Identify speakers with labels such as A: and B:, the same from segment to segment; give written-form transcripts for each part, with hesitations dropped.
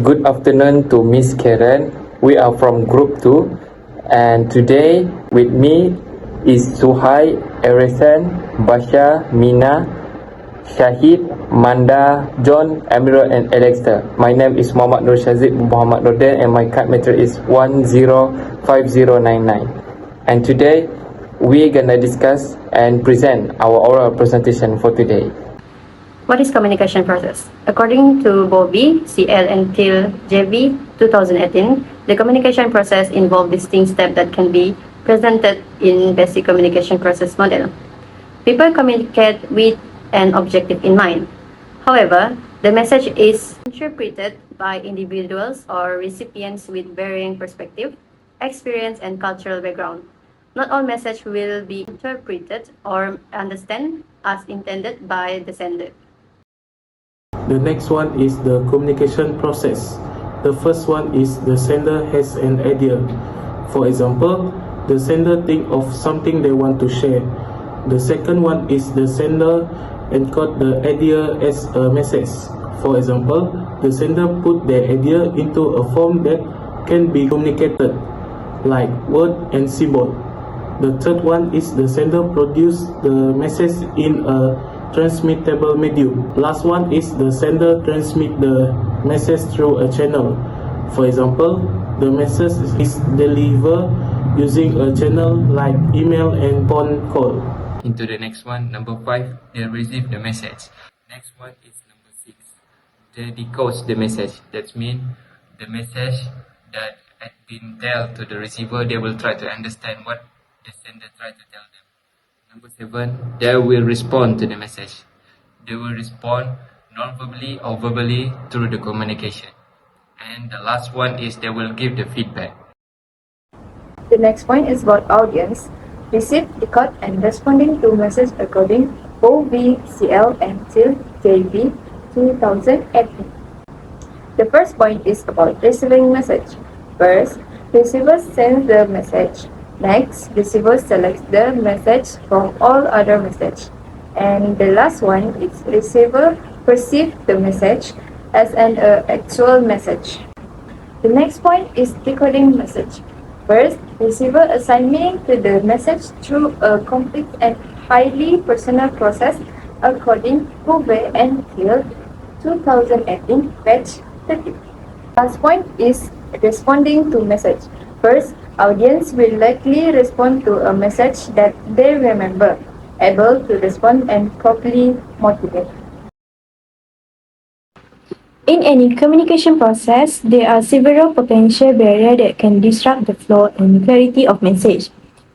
A: Good afternoon to Miss Karen. We are from Group 2, and today with me is Suhai, Erisan, Basha, Mina, Shahid, Manda, John, Amirul, and Alexa. My name is Muhammad Nur Shazid Muhammad Nordin, and my card meter is 105099. And today we're gonna discuss and present our oral presentation for today.
B: What is communication process? According to Bowlby, CL and Thiel, JV, 2018, the communication process involves distinct steps that can be presented in basic communication process model. People communicate with an objective in mind. However, the message is interpreted by individuals or recipients with varying perspective, experience, and cultural background. Not all message will be interpreted or understood as intended by the sender.
C: The next one is the communication process. The first one is the sender has an idea. For example, the sender think of something they want to share. The second one is the sender encode the idea as a message. For example, the sender put their idea into a form that can be communicated, like word and symbol. The third one is the sender produce the message in a transmittable medium. Last one is the sender transmit the message through a channel. For example, the message is delivered using a channel like email and phone call.
A: Into the next one, number 5, they receive the message. Next one is number 6. They decode the message. That means the message that had been told to the receiver, they will try to understand what the sender tried to tell them. Number 7, they will respond to the message. They will respond non-verbally or verbally through the communication. And the last one is they will give the feedback.
D: The next point is about audience. Receive, decode, and responding to message according Bowlby, CL, and Thiel, JV, 2018. The first point is about receiving message. First, receiver sends the message. Next, receiver selects the message from all other messages. And the last one is receiver perceives the message as an actual message. The next point is decoding message. First, receiver assign meaning to the message through a complex and highly personal process according to Bowlby and Thiel, 2018, page 30. Last point is responding to message. First, audience will likely respond to a message that they remember, able to respond and properly motivate.
E: In any communication process, there are several potential barriers that can disrupt the flow and clarity of message.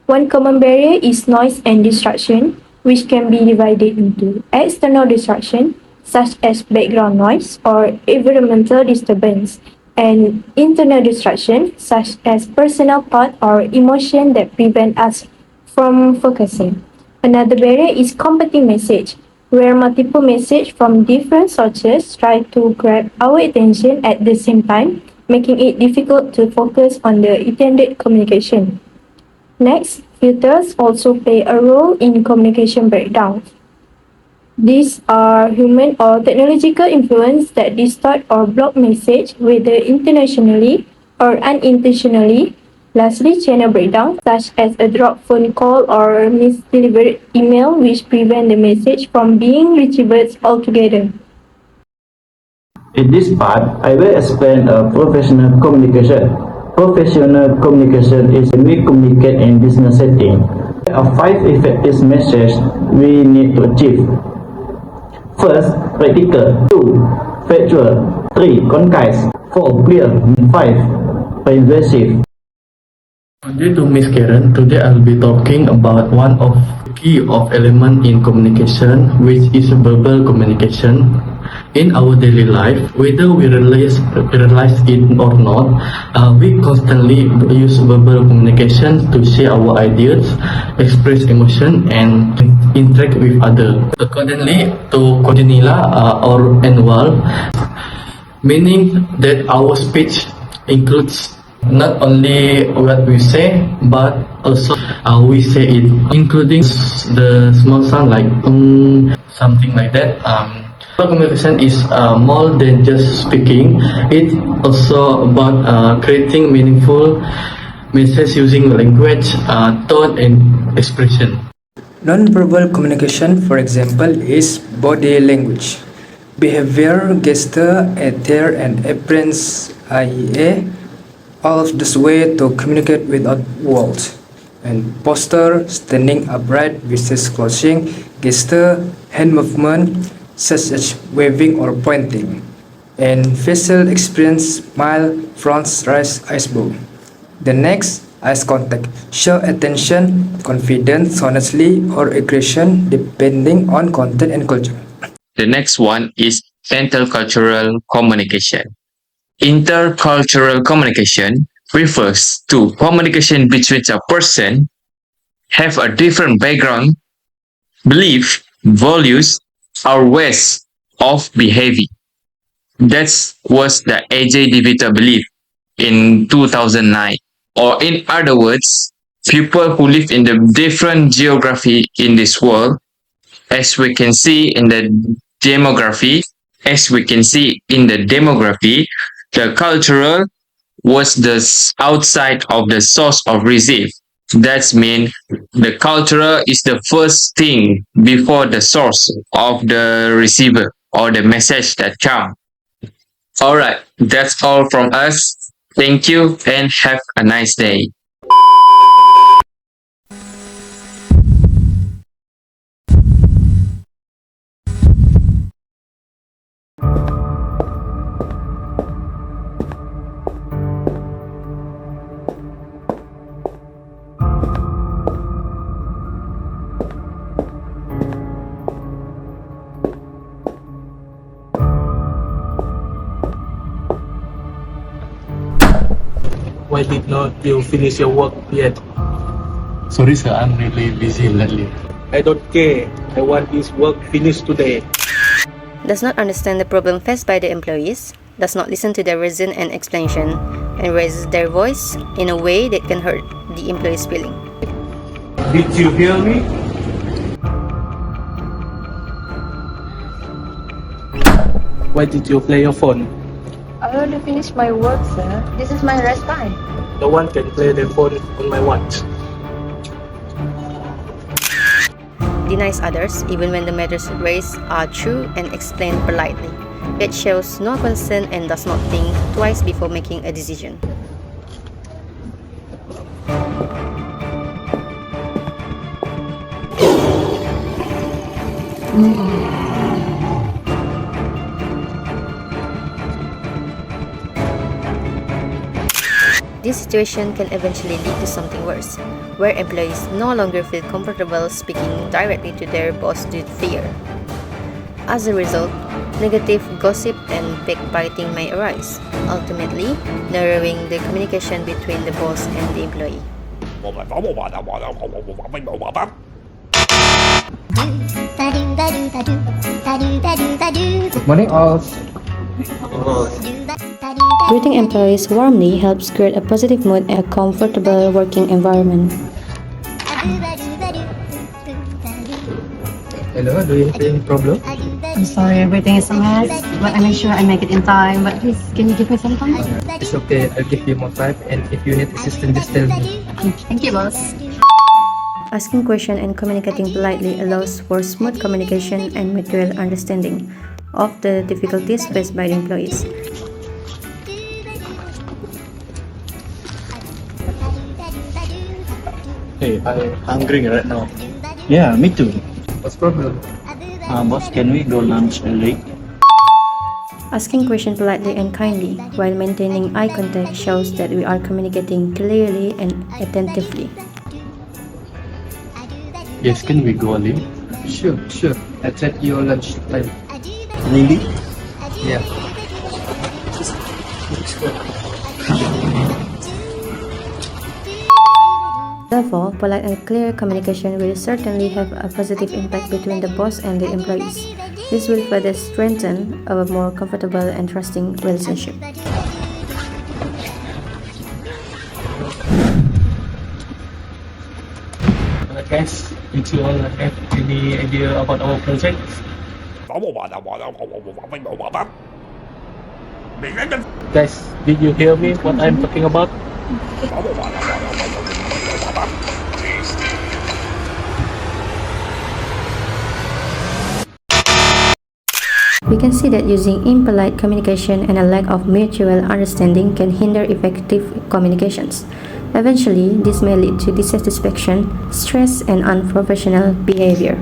E: One common barrier is noise and distraction, which can be divided into external distraction, such as background noise or environmental disturbance, and internal distraction, such as personal thought or emotion that prevent us from focusing. Another barrier is competing message, where multiple messages from different sources try to grab our attention at the same time, making it difficult to focus on the intended communication. Next, filters also play a role in communication breakdowns. These are human or technological influence that distort or block message, whether intentionally or unintentionally. Lastly, channel breakdown, such as a dropped phone call or misdelivered email, which prevent the message from being retrieved altogether.
F: In this part, I will explain professional communication. Professional communication is when we communicate in business setting. There are 5 effective messages we need to achieve. First, practical. 2, factual. 3, concise. 4, clear. 5, persuasive.
C: Due to Miss Karen, today I'll be talking about one of the key of element in communication, which is verbal communication. In our daily life, whether we realize it or not, we constantly use verbal communication to share our ideas, express emotion, and interact with others. Accordingly to Cordinilla or Enwal, meaning that our speech includes not only what we say, but also how we say it, including the small sound like something like that. Communication is more than just speaking. It's also about creating meaningful messages using language, tone, and expression.
G: Non-verbal communication, for example, is body language, behavior, gesture, attire, and appearance, i.e., all of this way to communicate without words. And posture, standing upright versus crouching, gesture, hand movement, such as waving or pointing, and facial expression, smile, frowns, rise, eyebrow. The next, eye contact, show attention, confidence, honestly, or aggression depending on content and culture.
A: The next one is intercultural communication. Intercultural communication refers to communication between a person have a different background, belief, values, or ways of behaving. That was the A.J. DeVita belief in 2009. Or in other words, people who live in the different geography in this world, as we can see in the demography, the cultural was the outside of the source of receive. That means the cultural is the first thing before the source of the receiver or the message that comes. Alright, that's all from us. Thank you and have a nice day.
C: Why did not you finish your work yet?
H: Sorry sir, I'm really busy lately.
C: I don't care. I want this work finished today.
B: Does not understand the problem faced by the employees, does not listen to their reason and explanation, and raises their voice in a way that can hurt the employee's feeling.
C: Did you hear me? Why did you play your phone?
D: I already finished my work, sir. This is my rest time.
C: No one can play their phone on my watch.
B: Denies others even when the matters raised are true and explained politely. It shows no concern and does not think twice before making a decision. This situation can eventually lead to something worse, where employees no longer feel comfortable speaking directly to their boss due to fear. As a result, negative gossip and backbiting may arise, ultimately narrowing the communication between the boss and the employee.
G: Morning all.
B: Greeting employees warmly helps create a positive mood and a comfortable working environment.
G: Hello, do you have any problem?
B: I'm sorry, everything is a mess, but I make sure I make it in time. But please, can you give me some time?
G: It's okay, I'll give you more time, and if you need assistance, just tell me.
B: Thank you, boss. Asking questions and communicating politely allows for smooth communication and mutual understanding of the difficulties faced by the employees.
H: Hey, I'm hungry right now.
F: Yeah, me too.
G: What's problem?
F: Boss, can we go lunch early?
B: Asking questions politely and kindly while maintaining eye contact shows that we are communicating clearly and attentively.
H: Yes, can we go early?
G: Sure. I'll set your lunch time.
F: Really?
G: Yeah.
B: Therefore, polite and clear communication will certainly have a positive impact between the boss and the employees. This will further strengthen a more comfortable and trusting relationship.
C: Guys, did you all have any idea about our project?
H: Guys, did you hear me what I'm talking about?
B: We can see that using impolite communication and a lack of mutual understanding can hinder effective communications. Eventually, this may lead to dissatisfaction, stress, and unprofessional behavior.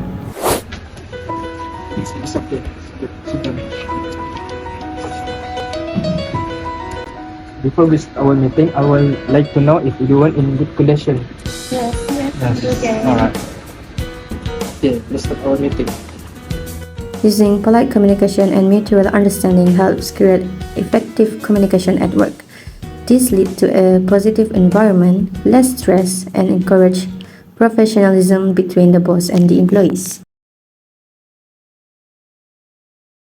G: It's okay. Before we start our meeting, I would like to know if everyone in good condition.
E: Yes.
G: Alright. Okay, let's start our meeting.
B: Using polite communication and mutual understanding helps create effective communication at work. This leads to a positive environment, less stress, and encourage professionalism between the boss and the employees.